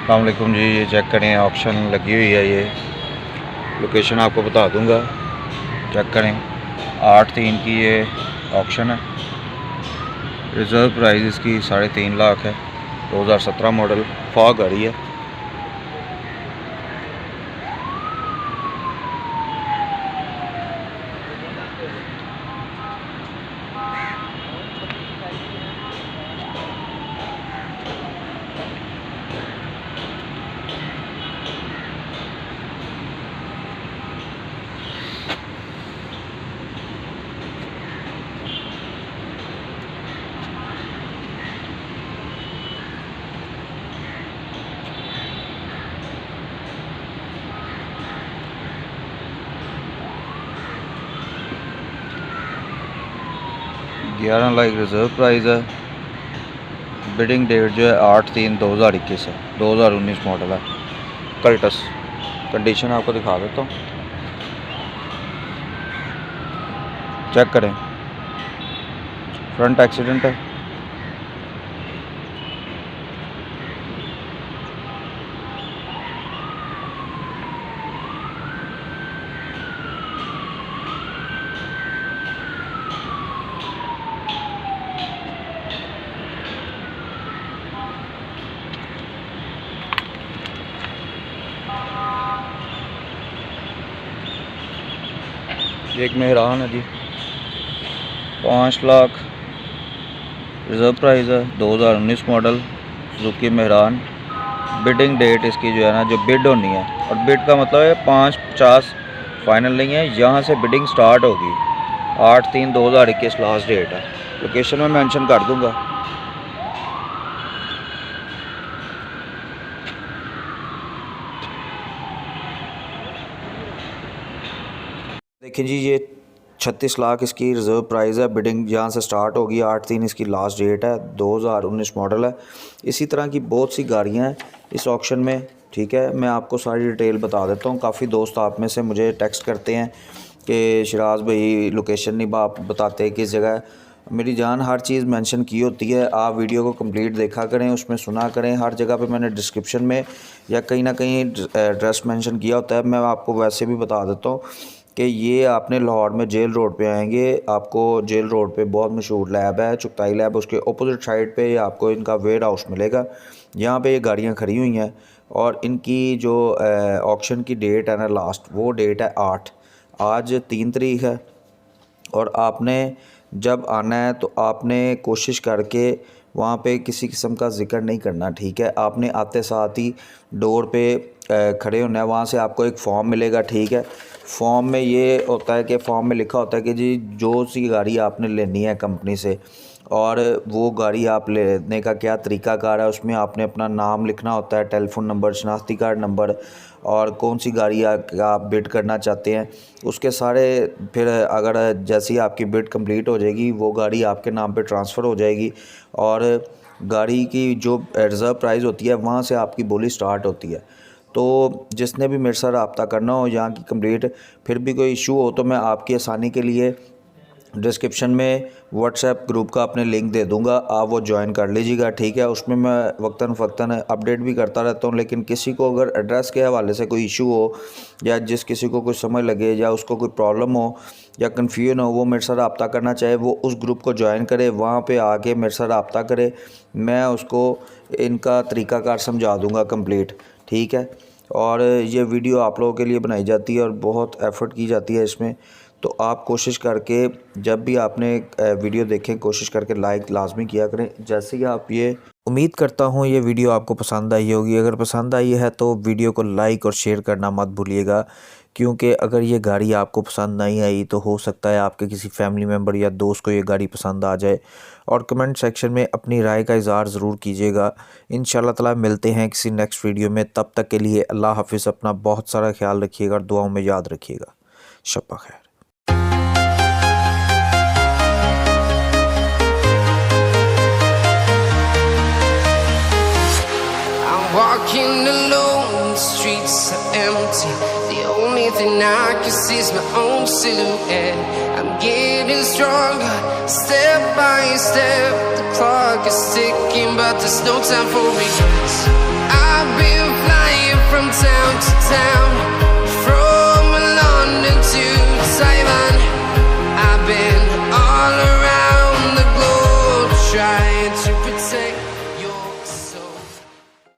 अस्सलामुअलैकुम जी, ये चेक करें, ऑप्शन लगी हुई है। ये लोकेशन आपको बता दूंगा, चेक करें। 8/3 की ये ऑप्शन है। रिज़र्व प्राइस इसकी 3.5 लाख है। 2017 मॉडल फॉग गाड़ी है। ग्यारह लाख रिज़र्व प्राइस है। बिडिंग डेट जो है 8/3/2021 है। 2019 मॉडल है। कल्टस कंडीशन आपको दिखा देता हूँ, चेक करें। फ्रंट एक्सीडेंट है। एक मेहरान है जी, 5 लाख रिज़र्व प्राइस है। 2019 model Suzuki Mehran. Bidding date इसकी जो है ना, जो बिड होनी है, और बिड का मतलब है 550 फाइनल नहीं है, यहाँ से बिडिंग स्टार्ट होगी। 8/3/2021 लास्ट डेट है। लोकेशन में मेंशन कर दूंगा। देखिए जी, ये 36 लाख इसकी रिज़र्व प्राइस है। बिडिंग यहाँ से स्टार्ट होगी। 8/3 इसकी लास्ट डेट है। 2019 मॉडल है। इसी तरह की बहुत सी गाड़ियाँ हैं इस ऑक्शन में, ठीक है। मैं आपको सारी डिटेल बता देता हूँ। काफ़ी दोस्त आप में से मुझे टेक्स्ट करते हैं कि शिराज भाई लोकेशन नहीं आप बताते किस जगह। मेरी जान, हर चीज़ मेंशन की होती है। आप वीडियो को कंप्लीट देखा करें, उसमें सुना करें। हर जगह पे मैंने डिस्क्रिप्शन में या कहीं ना कहीं एड्रेस मेंशन किया होता है। मैं आपको वैसे भी बता देता हूँ कि ये आपने लाहौर में जेल रोड पे आएंगे, आपको जेल रोड पे बहुत मशहूर लैब है, चुगताई लैब, उसके अपोजिट साइड पे आपको इनका वेयर हाउस मिलेगा। यहाँ पे ये गाड़ियाँ खड़ी हुई हैं और इनकी जो ऑक्शन की डेट है ना लास्ट, वो डेट है 8। आज 3 तारीख है। और आपने जब आना है तो आपने कोशिश करके वहाँ पे किसी किस्म का जिक्र नहीं करना, ठीक है। आपने आते साथ ही डोर पे खड़े होना है। वहाँ से आपको एक फॉर्म मिलेगा, ठीक है। फॉर्म में ये होता है कि फॉर्म में लिखा होता है कि जी जो सी गाड़ी आपने लेनी है कंपनी से, और वो गाड़ी आप लेने का क्या तरीक़ाकार है, उसमें आपने अपना नाम लिखना होता है, टेलीफोन नंबर, शनाख्ती कार्ड नंबर, और कौन सी गाड़ी आप बिड करना चाहते हैं उसके सारे। फिर अगर जैसी आपकी बिड कंप्लीट हो जाएगी, वो गाड़ी आपके नाम पे ट्रांसफ़र हो जाएगी, और गाड़ी की जो रिज़र्व प्राइस होती है वहाँ से आपकी बोली स्टार्ट होती है। तो जिसने भी मेरे साथ रब्ता करना हो यहाँ की कंप्लीट, फिर भी कोई इशू हो तो मैं आपकी आसानी के लिए डिस्क्रिप्शन में व्हाट्सएप ग्रुप का अपने लिंक दे दूंगा, आप वो ज्वाइन कर लीजिएगा, ठीक है। उसमें मैं वक्तन फ़क्तन अपडेट भी करता रहता हूँ। लेकिन किसी को अगर एड्रेस के हवाले से कोई इशू हो, या जिस किसी को कुछ समझ लगे, या उसको कोई प्रॉब्लम हो या कन्फ्यूजन हो, वो मेरे साथ रब्ता करना चाहे, वो उस ग्रुप को ज्वाइन करे, वहाँ पर आके मेरे साथ रब्ता करे। मैं उसको इनका तरीक़ाकार समझा दूँगा कंप्लीट, ठीक है। और ये वीडियो आप लोगों के लिए बनाई जाती है और बहुत एफ़र्ट की जाती है इसमें। तो आप कोशिश करके जब भी आपने वीडियो देखें, कोशिश करके लाइक लाजमी किया करें। जैसे कि आप ये उम्मीद करता हूँ ये वीडियो आपको पसंद आई होगी। अगर पसंद आई है तो वीडियो को लाइक और शेयर करना मत भूलिएगा, क्योंकि अगर ये गाड़ी आपको पसंद नहीं आई तो हो सकता है आपके किसी फैमिली मेम्बर या दोस्त को ये गाड़ी पसंद आ जाए। और कमेंट सेक्शन में अपनी राय का इज़हार ज़रूर कीजिएगा। इंशाल्लाह ताला मिलते हैं किसी नेक्स्ट वीडियो में। तब तक के लिए अल्लाह हाफिज़। अपना बहुत सारा ख्याल रखिएगा और दुआओं में याद रखिएगा। शब्बा खैर। Walking alone, the streets are empty. The only thing I can see is my own silhouette. I'm getting stronger, step by step. The clock is ticking, but there's no time for regrets. I've been town to town.